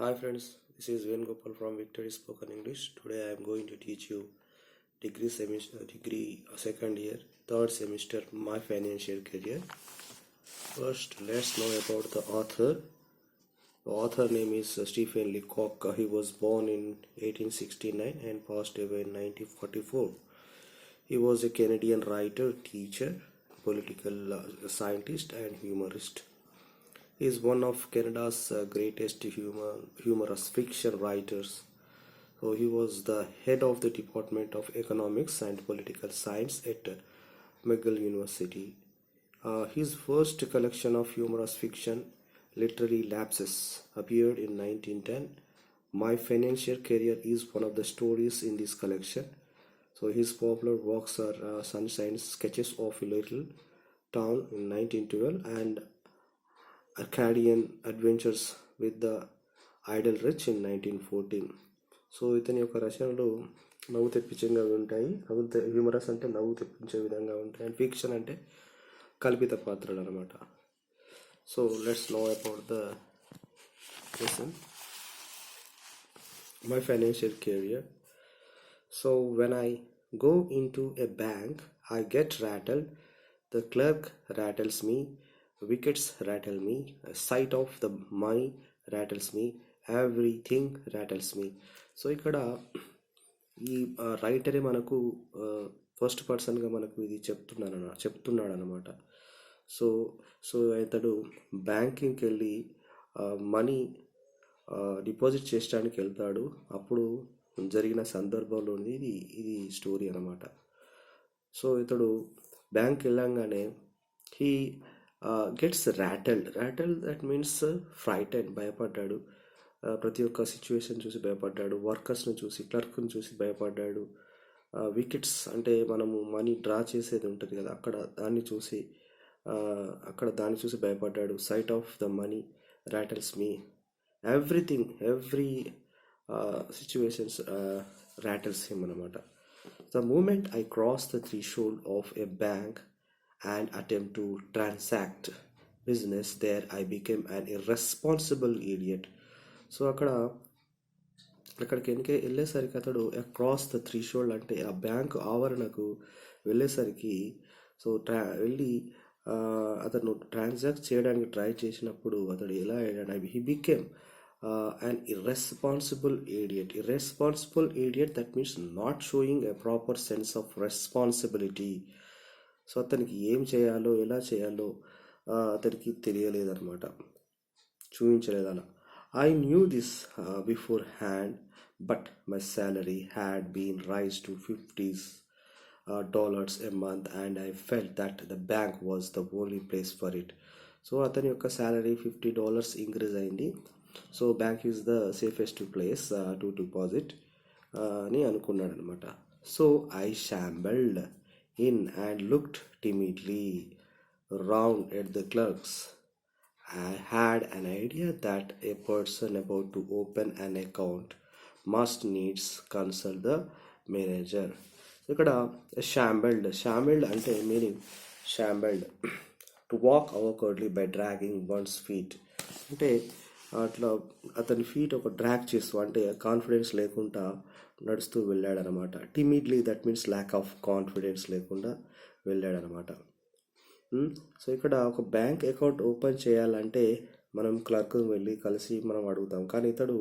Hi friends, this is Gopal from Victory Spoken English. Today I am going to teach you degree second year, third semester, my financial career. First, let's know about the author. The author name is Stephen Leacock. He was born in 1869 and passed away in 1944. He was a Canadian writer, teacher, political scientist, and humorist. He is one of Canada's greatest humorous fiction writers. So he was the head of the Department of Economics and Political Science at McGill University. His first collection of humorous fiction, Literary Lapses, appeared in 1910. My Financial Career is one of the stories in this collection. So his popular works are Sunshine's Sketches of a Little Town in 1912 and Arcadian Adventures with the Idle Rich in 1914. So ఇతని యొక్క రచనలు నవ్వు తెప్పించేగా ఉంటాయి. Humorous అంటే నవ్వు తెప్పించే విధంగా ఉంటాయి, అండ్ ఫిక్షన్ అంటే కల్పిత పాత్రలు అనమాట. So let's know about the lesson. My financial career. So when I go into a bank, I get rattled. The clerk rattles me. Wickets rattle me. Sight of the money rattles me. Everything rattles me. So ఇక్కడ ఈ రైటరే మనకు first పర్సన్గా మనకు ఇది చెప్తున్నాడు అనమాట. So so ఇతడు బ్యాంకింగ్కి వెళ్ళి మనీ డిపాజిట్ చేయడానికి వెళ్తాడు. అప్పుడు జరిగిన సందర్భంలో ఇది స్టోరీ అనమాట. సో ఇతడు బ్యాంక్ వెళ్ళంగానే హీ గెట్స్ ర్యాటల్డ్. దట్ మీన్స్ ఫ్రైటెడ్, భయపడ్డాడు. ప్రతి ఒక్క సిచ్యువేషన్ చూసి భయపడ్డాడు. వర్కర్స్ని చూసి, క్లర్క్ని చూసి భయపడ్డాడు. వికెట్స్ అంటే మనము మనీ డ్రా చేసేది ఉంటుంది కదా, దాన్ని చూసి భయపడ్డాడు. Sight of the money rattles me. Every situations rattles him అనమాట. The moment I cross the threshold of a bank and attempt to transact business there I became an irresponsible idiot. So అక్కడికి వెళ్ళేసరికి అతడు across the threshold అంటే ఆ bank ఆవరణకు వెళ్ళేసరికి so వెళ్ళి అతను transact చేయడానికి ట్రై చేసినప్పుడు అతడు ఎలా అయ్యాడు? He became an irresponsible idiot. That means not showing a proper sense of responsibility. So అతనికి ఏం చేయాలో, ఎలా చేయాలో అతనికి తెలియలేదన్నమాట, చూపించలేదు అలా. I knew this beforehand, but my salary had been raised to $50 a month and I felt that the bank was the only place for it. So అతని యొక్క శాలరీ $50 ఇంక్రీజ్ అయింది. So bank is the safest place to deposit అని అనుకున్నాడు అనమాట. So I shambled in and looked timidly round at the clerks. I had an idea that a person about to open an account must needs consult the manager. ఇక్కడ shambled అంటే meaning shambled to walk awkwardly by dragging one's feet. అంటే అట్లా అతని feet ఒక drag చేస్తూ, అంటే confidence లేకుండా నడుస్తూ వెళ్ళాడనమాట. Timidly that means lack of confidence లేకుండా వెళ్ళాడనమాట. సో ఇక్కడ ఒక బ్యాంక్ అకౌంట్ ఓపెన్ చేయాలంటే మనం క్లర్క్ వెళ్ళి కలిసి మనం అడుగుతాం. కానీ ఇతడు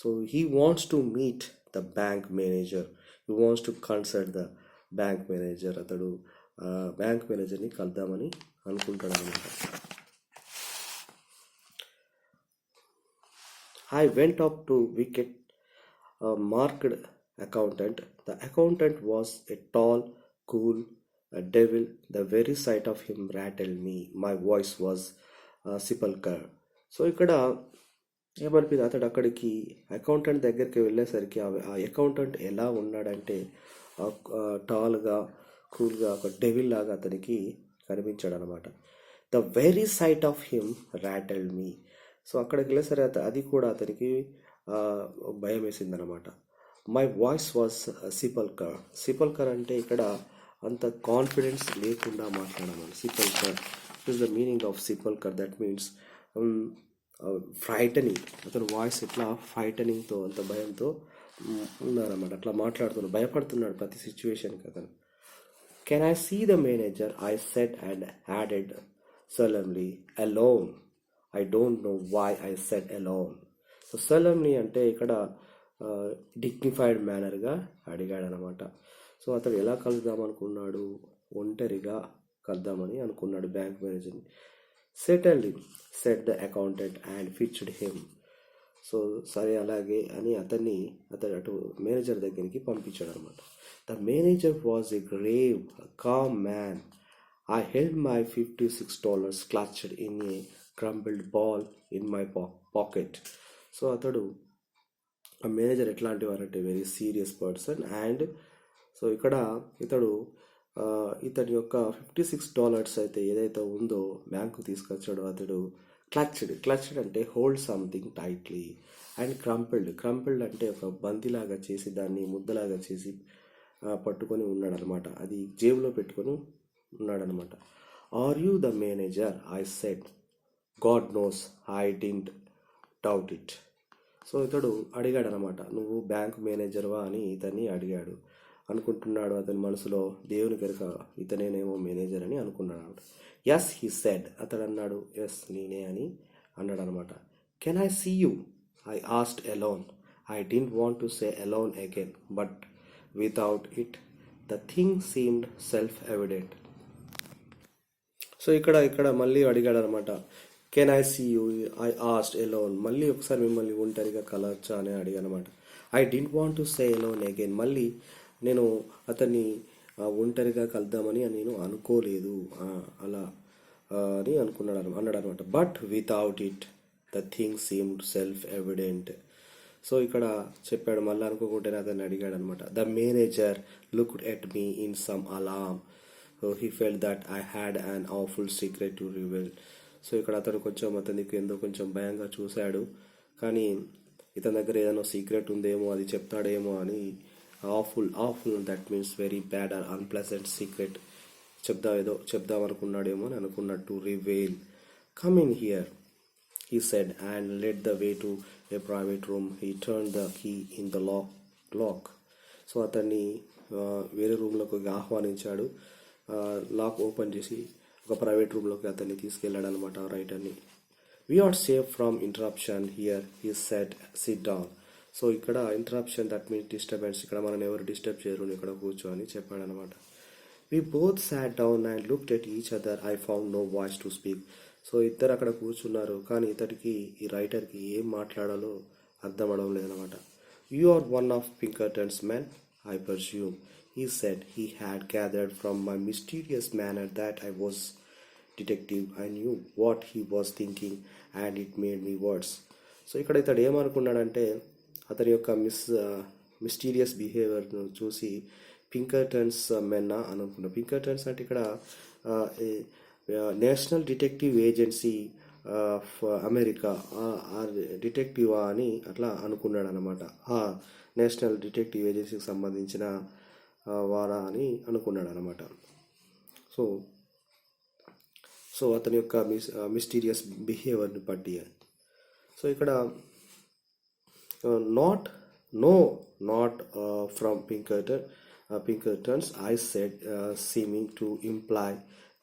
so he wants to meet the bank manager, he wants to consult the bank manager. అతడు బ్యాంక్ మేనేజర్ని కలుద్దామని అనుకుంటాడు అనమాట. I went up to wicket marked accountant. The accountant was a tall, cool devil. The very sight of him rattled me. My voice was sepulchre. So ఇక్కడ ఏమనిపింది, అతడు అక్కడికి accountant దగ్గరికి వెళ్ళేసరికి ఆ అకౌంటెంట్ ఎలా ఉన్నాడంటే టాల్గా, కూల్గా, ఒక డెవిల్ లాగా అతనికి కనిపించాడు అనమాట. The very sight of him rattled me. So అక్కడికి వెళ్ళేసరికి అది కూడా అతనికి భయం వేసిందనమాట. మై వాయిస్ వాజ్ సిపల్కర్ అంటే ఇక్కడ అంత కాన్ఫిడెన్స్ లేకుండా మాట్లాడాలి. Sepulchral is the meaning of sepulchral. That means frightening, అతను వాయిస్ ఎట్లా ఫ్రైటనింగ్తో అంత భయంతో ఉన్నారన్నమాట. అట్లా మాట్లాడుతున్నాడు, భయపడుతున్నాడు ప్రతి సిచ్యువేషన్కి అతను. Can I see the manager I said and added solemnly, alone. I don't know why I said alone. So solemnly అంటే ఇక్కడ డిగ్నిఫైడ్ మేనర్గా అడిగాడు అనమాట. సో అతడు ఎలా కలుద్దాం అనుకున్నాడు, ఒంటరిగా కలుద్దామని అనుకున్నాడు బ్యాంక్ మేనేజర్ని. Certainly said the accountant and fetched him. So సరే అలాగే అని అతడు అటు మేనేజర్ దగ్గరికి పంపించాడు అనమాట. The manager was a grave calm man. I held my $56 clutched in a crumbled ball in my pocket. So అతడు ఆ మేనేజర్ ఎట్లాంటి వారంటే very serious person. And so ఇక్కడ ఇతని యొక్క $56 అయితే ఏదైతే ఉందో బ్యాంకు తీసుకొచ్చాడో అతడు క్లచ్డ్ అంటే హోల్డ్ సంథింగ్ టైట్లీ, అండ్ క్రంపిల్డ్ అంటే ఒక బంతిలాగా చేసి దాన్ని ముద్దలాగా చేసి పట్టుకొని ఉన్నాడు అనమాట. అది జేబులో పెట్టుకొని ఉన్నాడనమాట. Are you the manager I said, God knows I didn't doubt it. So ఇతడు అడిగాడు అనమాట, నువ్వు బ్యాంక్ మేనేజర్వా అని ఇతన్ని అడిగాడు. అనుకుంటున్నాడు అతని మనసులో, దేవుని కనుక ఇతనేనేమో మేనేజర్ అని అనుకున్నాడు. ఎస్ హీ సెడ్, అతడు అన్నాడు ఎస్ నేనే అని అన్నాడు అనమాట. Can I see you I asked alone. I didn't want to say alone again, but without it the thing seemed self evident. So ఇక్కడ మళ్ళీ అడిగాడు అనమాట. Can I see you I asked alone. మళ్ళీ ఒకసారి మిమ్మల్ని ఒంటరిగా కలవచ్చా అని అడిగానమాట. I didn't want to say alone again. మళ్ళీ నేను అతన్ని ఒంటరిగా కలుద్దామని నేను అనుకోలేదు అలా అని అన్నాడు అనమాట. But without it the thing seemed self evident. So ఇక్కడ చెప్పాడు, మళ్ళీ అనుకోకుంటేనే అతన్ని అడిగాడు అనమాట. The manager looked at me in some Alam. So he felt that I had an awful secret to reveal. So ఇక్కడ అతను అతనికి కొంచెం భయంగా చూశాడు, కానీ ఇతని దగ్గర ఏదైనా సీక్రెట్ ఉందేమో, అది చెప్తాడేమో అని. Awful that means very bad or unpleasant secret చెప్దాం అనుకున్నాడేమో అని అనుకున్నట్టు. Reveal. Come in here he said and led the way to a private room. He turned the key in the lock. So అతన్ని వేరే రూమ్లోకి ఆహ్వానించాడు. లాక్ ఓపెన్ చేసి ఒక private రూమ్లోకి అతన్ని తీసుకెళ్ళాడు అనమాట రైటర్ని. We are safe from interruption here he said, sit down. So ఇక్కడ ఇంటరప్షన్ దట్ మీన్స్ డిస్టర్బెన్స్. ఇక్కడ మనం ఎవరు డిస్టర్బ్ చేయరు, ఇక్కడ కూర్చో అని చెప్పాడు అనమాట. We both sat down and looked at each other. I found no voice to speak. So ఇద్దరు అక్కడ కూర్చున్నారు, కానీ ఇతడికి ఈ రైటర్కి ఏం మాట్లాడాలో అర్థం అవడం లేదనమాట. You are one of Pinkerton's men I presume. He said he had gathered from my mysterious manner that I was detective. I knew what he was thinking and it made me words. So ఇక్కడ ఇతడు ఏమనుకున్నాడంటే, అతని యొక్క mysterious బిహేవియర్ను చూసి పింకర్టన్స్ men అనుకున్నాడు. Pinkerton's అంటే ఇక్కడ national detective agency of America డిటెక్టివా అని అట్లా అనుకున్నాడు అనమాట. నేషనల్ డిటెక్టివ్ ఏజెన్సీకి సంబంధించిన వారా అని అనుకున్నాడు అనమాట. సో అతని యొక్క మిస్టీరియస్ బిహేవియర్ని బట్టి. సో ఇక్కడ not from Pinkertons, I said, seeming to imply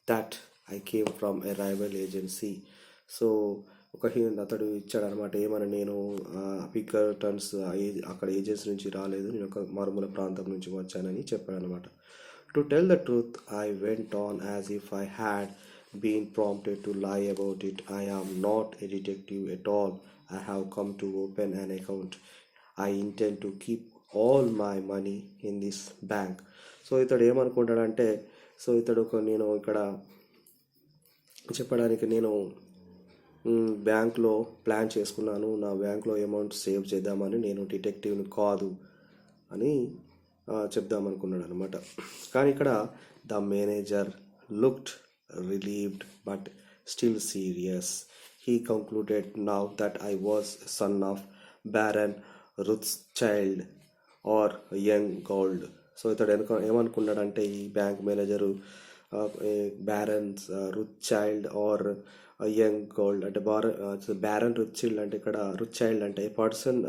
that I came from a rival agency. So ఒక హింట్ అతడు ఇచ్చాడు అనమాట. ఏమని, నేను పింకర్టన్స్ అక్కడ ఏజెన్సీ నుంచి రాలేదు, నేను ఒక మారుమూల ప్రాంతం నుంచి వచ్చానని చెప్పాడు అనమాట. To tell the truth I went on as if I had been prompted to lie about it. I am not a detective at all. I have come to open an account. I intend to keep all my money in this bank. So ఇతడు ఏమనుకుంటాడంటే, so ఇతడు నేను ఇక్కడ చెప్పడానికి నేను బ్యాంక్లో plan చేసుకున్నాను, నా బ్యాంక్లో అమౌంట్ సేవ్ చేద్దామని, నేను డిటెక్టివ్ని కాదు అని చెప్దామనుకున్నాడు అనమాట. కానీ ఇక్కడ the manager looked relieved but still serious. He concluded now that I was son of baron Rothschild or young Gould. So ఇతడు ఏమనుకున్నాడంటే, ఈ bank manager barons Rothschild or young Gould అంటే బ్యారన్ రిచ్ చైల్డ్ అంటే ఇక్కడ Rothschild అంటే a person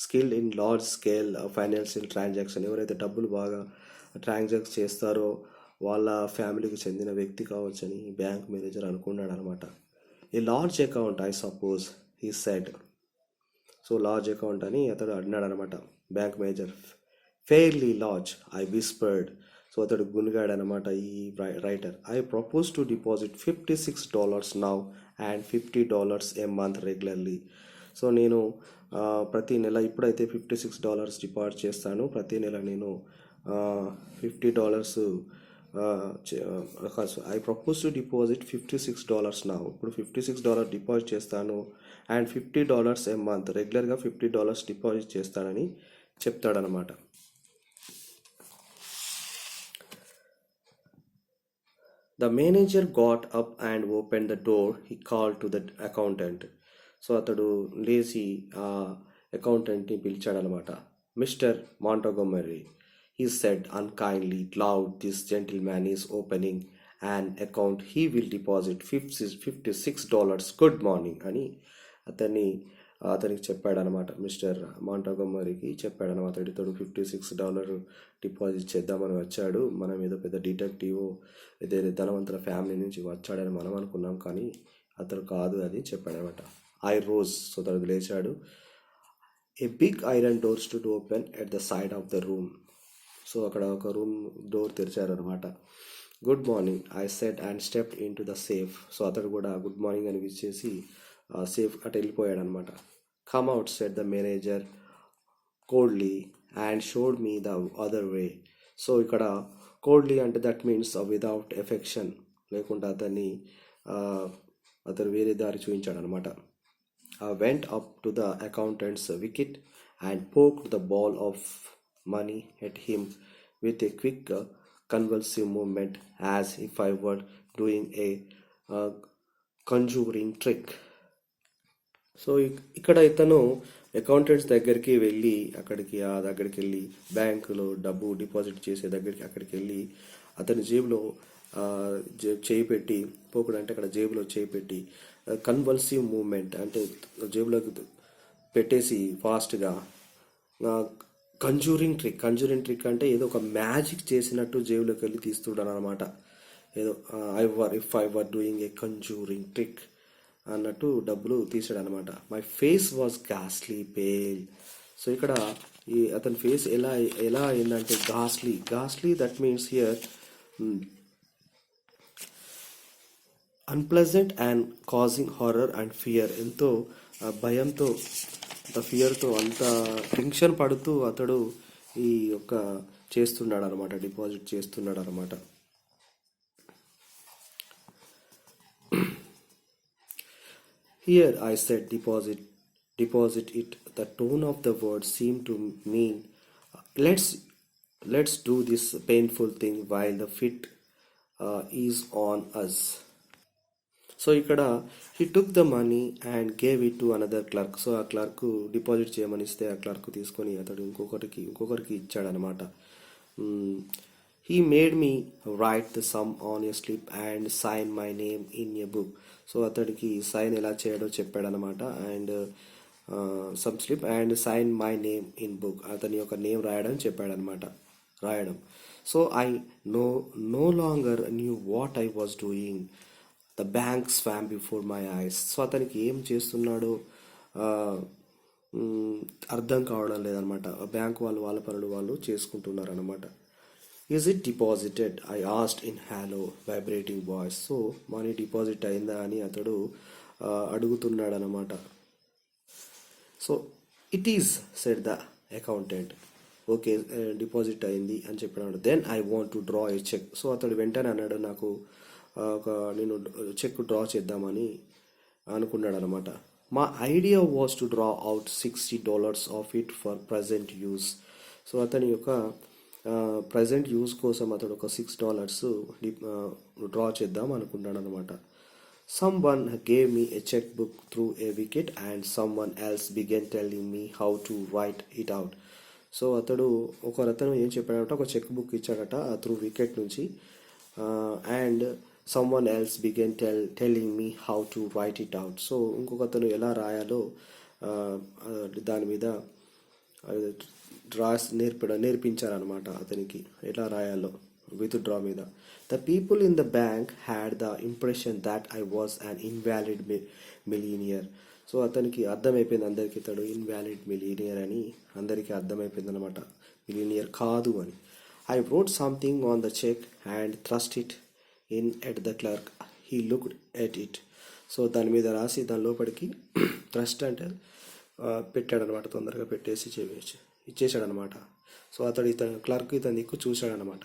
skilled in large scale financial transaction, ఎవరైతే డబ్బులు బాగా ట్రాన్సాక్ట్ చేస్తారో వాళ్ళ ఫ్యామిలీకి చెందిన వ్యక్తి కావచ్చని బ్యాంక్ మేనేజర్ అనుకున్నాడు అనమాట. A large account I suppose he said. So large account అని అతడు అన్నాడు అనమాట bank manager. Fairly large I whispered. So అతడు గునిగాడు అనమాట ఈ writer. I propose to deposit $56 now and $50 A month regularly. So నేను ప్రతి నెల ఇప్పుడైతే $56 డిపాజిట్ చేస్తాను. ప్రతి నెల నేను $50 I propose to deposit $56 now. ఇప్పుడు $56 డిపాజిట్ చేస్తాను అండ్ $50 ఏ మంత్, రెగ్యులర్గా $50 డిపాజిట్ చేస్తానని చెప్తాడనమాట. The manager got up and opened the door. He called to the accountant. So అతడు లేచి ఆ అకౌంటెంట్ని పిలిచాడనమాట. Mr Montgomery, he said unkindly loud, this gentleman is opening an account. He will deposit $56. Good morning అని అతనికి చెప్పాడనమాట. Mister మాంటగోమరీకి చెప్పాడనమాట. ఇతడు $56 డిపాజిట్ చేద్దామని వచ్చాడు, మనం ఏదో పెద్ద డిటెక్టివ్ ఏదో ధనవంతుల ఫ్యామిలీ నుంచి వచ్చాడని మనం అనుకున్నాం, కానీ అతడు కాదు అది చెప్పాడనమాట. I rose. సో అతడు లేచాడు. A big iron door stood open at the side of the room. So అక్కడ ఒక రూమ్ డోర్ తెరిచారు అనమాట. Good morning I said and stepped in to the safe. So అతడు కూడా గుడ్ మార్నింగ్ అని విచ్చేసి సేఫ్ అటు వెళ్ళిపోయాడు అనమాట. Come out said the manager coldly and showed me the other way. So ఇక్కడ కోల్డ్లీ అంటే దట్ మీన్స్ వితౌట్ ఎఫెక్షన్, లేకుండా అతను వేరే దారి చూపించాడు అనమాట. Went up to the accountant's wicket and poked the ball of money at him with a quick convulsive movement as if I were doing a conjuring trick. So ఇక్కడ ఇతను accountants దగ్గరికి వెళ్ళి దగ్గరికి వెళ్ళి బ్యాంకులో డబ్బు డిపాజిట్ చేసే అక్కడికి వెళ్ళి అతని జేబులో చేయి పెట్టి, పోకుడు అంటే అక్కడ జేబులో చేయి పెట్టి, కన్వల్సివ్ మూమెంట్ అంటే జేబులోకి పెట్టేసి ఫాస్ట్గా కంజూరింగ్ ట్రిక్ అంటే ఏదో ఒక మ్యాజిక్ చేసినట్టు జేబులోకి వెళ్ళి తీస్తున్నాడు అనమాట. ఏదో if I were doing a conjuring trick అన్నట్టు డబ్బులు తీసాడు అనమాట. మై ఫేస్ వాజ్ గాస్లీ పేల్. సో ఇక్కడ అతని ఫేస్ ఎలా అయిందంటే గాస్లీ that means here unpleasant and causing horror and fear. ఎంతో భయంతో, ఫియర్తో, అంత టెన్షన్ పడుతూ అతడు ఈ యొక్క చేస్తున్నాడు అనమాట, డిపాజిట్ చేస్తున్నాడు అనమాట. Here I said deposit it. The tone of the word seemed to mean let's do this painful thing while the fit is on us. So ఇక్కడ he took the money and gave it to another clerk. So ఆ clerk deposit చేయమని ఇస్తే ఆ clerk తీసుకొని అతడు ఇంకొకరికి ఇచ్చాడనమాట. He made me write the sum on a slip and sign my name in a book. So అతడికి sign ఎలా చేయడో చెప్పాడనమాట. And sum slip and sign my name in book, అతని యొక్క నేమ్ రాయడం. So I no longer knew what I was doing. The bank swarm before my eyes. So అతనికి ఏం చేస్తున్నాడో అర్థం కావడం లేదనమాట. బ్యాంక్ వాళ్ళ పనులు వాళ్ళు చేసుకుంటున్నారు అనమాట. Is it deposited I asked in hello vibrating voice. So money deposit అయిందా అని అతడు అడుగుతున్నాడు అనమాట. So it is said the accountant. Okay deposit అయింది అని చెప్పాడు. Then I want to draw a cheque. So అతడు వెంటనే అన్నాడు, నాకు నేను చెక్ డ్రా చేద్దామని అనుకున్నాడు అనమాట. మా idea was to draw out $60 of it for present use. So అతని యొక్క ప్రజెంట్ యూస్ కోసం అతడు ఒక $6 డ్రా చేద్దాం అనుకున్నాడు అనమాట. Someone gave me a cheque book through a wicket and someone else began telling me how to write it out. So ఒకరతను ఏం చెప్పాడంటే ఒక చెక్ బుక్ ఇచ్చాడట త్రూ వికెట్ నుంచి, and someone else began telling me how to write it out. So ఇంకొకతను ఎలా రాయాలో దాని మీద నేర్పించారనమాట అతనికి ఎలా రాయాలో విత్డ్రా మీద. The people in the bank had the impression that I was an invalid millionaire. So అతనికి అర్థమైపోయింది, అందరికీ ఇతడు ఇన్వాలిడ్ మిలీనియర్ అని అందరికీ అర్థమైపోయింది అనమాట, మిలీనియర్ కాదు అని. I wrote something on the check and thrust it in at the clerk. He looked at it. So దాని మీద రాసి దాని లోపలికి థ్రస్ట్ అంటే పెట్టాడనమాట, తొందరగా పెట్టేసి ఇచ్చేసాడనమాట. సో ఇతను క్లర్క్ ఇతని దిక్కు చూశాడనమాట.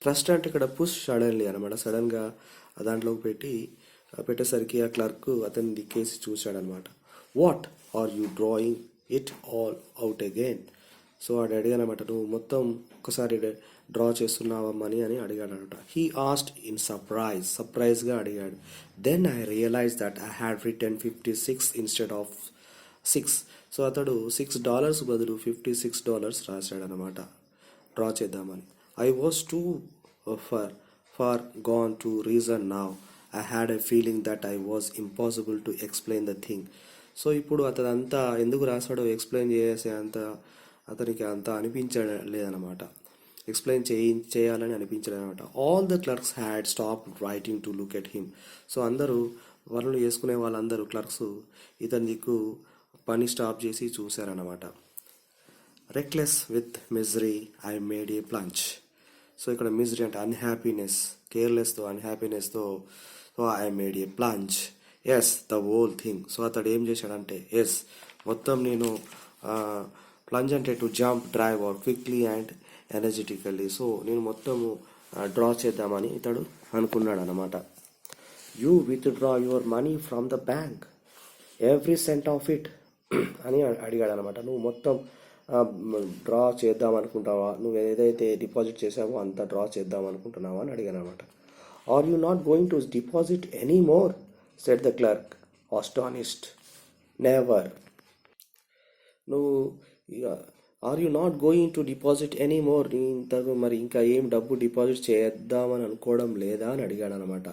థ్రస్ట్ అంటే ఇక్కడ పుష్ సడన్లీ అనమాట, సడన్గా దాంట్లోకి పెట్టేసరికి ఆ క్లర్క్ అతని దిక్కేసి చూశాడనమాట. What are you drawing it all out again. So వాడు అడిగానమాట, నువ్వు మొత్తం ఒకసారి డ్రా చేస్తున్నావా మనీ అని అడిగాడనమాట. హీ ఆస్క్డ్ ఇన్ సర్ప్రైజ్గా అడిగాడు. Then I realise that I had written 56 instead of 6. So అతడు $6 బదులు $56 రాశాడనమాట డ్రా చేద్దామని. I was too far gone to reason now. I had a feeling that I was impossible to explain the thing. So ఇప్పుడు అతనంతా ఎందుకు రాశాడో explain చేసే అతనికి అంత అనిపించలేదన్నమాట, ఎక్స్ప్లెయిన్ చేయాలని అనిపించలేదన్నమాట. All the clerks had stop writing to look at him. So అందరూ పనులు చేసుకునే వాళ్ళందరూ క్లర్క్స్ ఇతని దిక్కు పని స్టాప్ చేసి చూశారన్నమాట. Reckless with misery I made a plunge. So ఇక్కడ మిజరీ అంటే అన్హ్యాపీనెస్, కేర్లెస్తో అన్హ్యాపీనెస్తో so I made a plunge. Yes the whole thing. So అతడు ఏం చేశాడంటే ఎస్ మొత్తం నేను ప్లంజ్ అంటే to jump, dive or quickly and energetically. So నేను మొత్తము డ్రా చేద్దామని ఇతడు అనుకున్నాడు అనమాట. You withdraw your money from the bank every cent of it అని అడిగాడు అనమాట. నువ్వు మొత్తం డ్రా చేద్దాం అనుకుంటావా, నువ్వు ఏదైతే డిపాజిట్ చేసావో అంతా డ్రా చేద్దాం అనుకుంటున్నావా అని అడిగాను అనమాట. Are you not going to deposit any more said the clerk astonished. Never. నువ్వు are you not going to deposit any more, ఇంతకు మరి ఇంకా ఏం డబ్బు డిపాజిట్ చేద్దామని అనుకోవడం లేదా అని అడిగాడు అనమాట.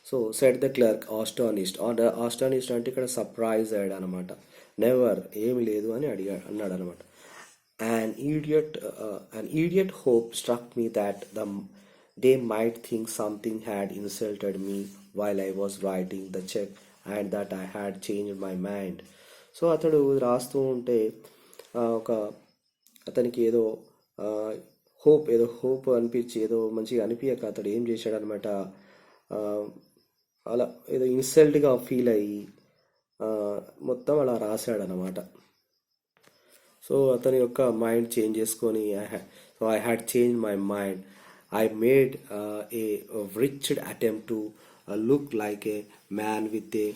So said the clerk astonished. Astonished అంటే ఇక్కడ సర్ప్రైజ్ అయ్యాడు అనమాట. నెవర్ ఏమి లేదు అని అన్నాడు అనమాట. An idiot hope struck me that they might think something had insulted me while I was writing the check and that I had changed my mind. So అతడు రాస్తూ ఉంటే అతనికి ఏదో హోప్ అనిపించి ఏదో మంచిగా అనిపించక అతడు ఏం చేశాడనమాట, అలా ఏదో ఇన్సల్ట్గా ఫీల్ అయ్యి మొత్తం అలా రాశాడనమాట. సో అతని యొక్క మైండ్ చేంజ్ చేసుకొని I had change my mind. I made a wretched attempt to look like a man with a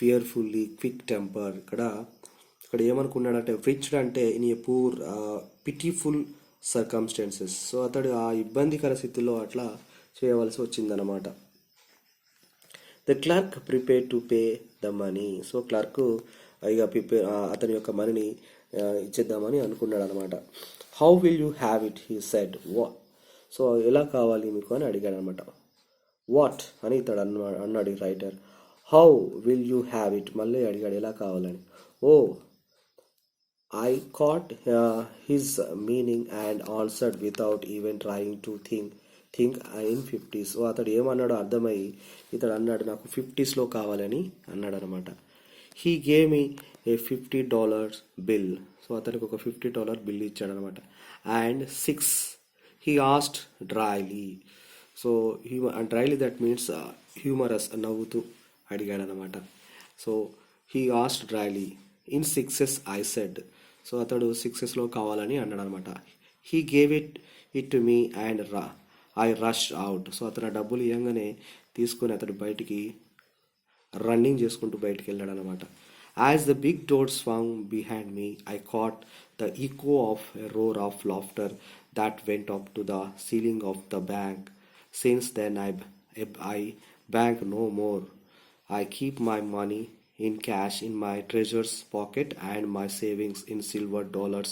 fearfully quick temper. ఇక్కడ ఏమనుకున్నాడంటే రిచ్డ్ అంటే in a poor pitiful circumstances. So అతడు ఆ ఇబ్బందికర స్థితిలో అట్లా చేయవలసి వచ్చిందనమాట. The clerk prepare to pay the money. So clerk ఇక అతని యొక్క మనీని ఇచ్చేద్దామని అనుకున్నాడు అనమాట. How will you have it he said. So ఎలా కావాలి మీకు అని అడిగాడు అనమాట. వాట్ అని ఇతడు అన్నాడు writer. How will you have it మళ్ళీ అడిగాడు ఎలా కావాలని. Oh I caught his meaning and answered without even trying to think in 50s. So అతడు ఏమన్నాడో అర్థమయ్యి ఇతడు అన్నాడు నాకు 50s కావాలని అన్నాడు అనమాట. He gave me a $50 bill. So అతనికి ఒక $50 బిల్ ఇచ్చాడు అనమాట. And 6 he asked dryly. So dryly that means humorous, నవ్వుతూ అడిగాడు అనమాట. So he asked dryly in 6s I said. So అతడు 6s కావాలని అన్నాడు అనమాట. He gave it to me and I rush out. So అతను డబ్బులు ఇవ్వగానే తీసుకొని అతడు బయటికి రన్నింగ్ చేసుకుంటూ బయటికి వెళ్ళాడు అనమాట. As the big door swung behind me, I caught the echo of a roar of laughter that went up to the ceiling of the bank. Since then, I bank no more. I keep my money in cash in my treasures pocket and my savings in silver dollars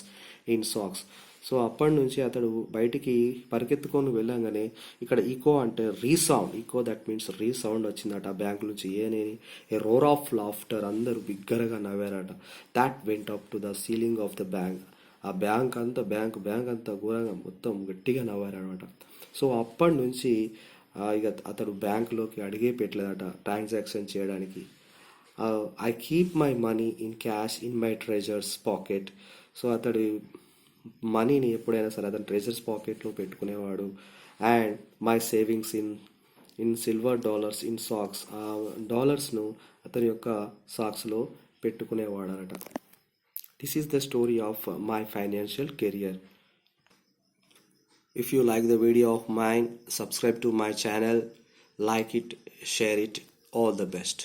in socks. So అప్పటి నుంచి అతడు బయటికి పరిగెత్తుకొని వెళ్ళంగానే ఇక్కడ echo అంటే resound, echo that means resound వచ్చిందట ఆ బ్యాంక్ నుంచి. ఏ రోర్ ఆఫ్ లాఫ్టర్, అందరూ బిగ్గరగా నవ్వారట. That went up to the ceiling of the bank. ఆ బ్యాంక్ అంతా ఘోరంగా మొత్తం గట్టిగా నవ్వారనమాట. సో అప్పటి నుంచి ఇక అతడు బ్యాంకులోకి అడిగే పెట్టలేదట ట్రాన్సాక్షన్ చేయడానికి. I keep my money in cash in my trousers pocket. So అతడి మనీని ఎప్పుడైనా సరే అతని ట్రెజర్స్ పాకెట్లో పెట్టుకునేవాడు. And my savings in silver dollars in socks. ఆ డాలర్స్ను అతని యొక్క సాక్స్లో పెట్టుకునేవాడనట. This is the story of my financial career. If you like the video of mine, subscribe to my channel, like it, share it. All the best.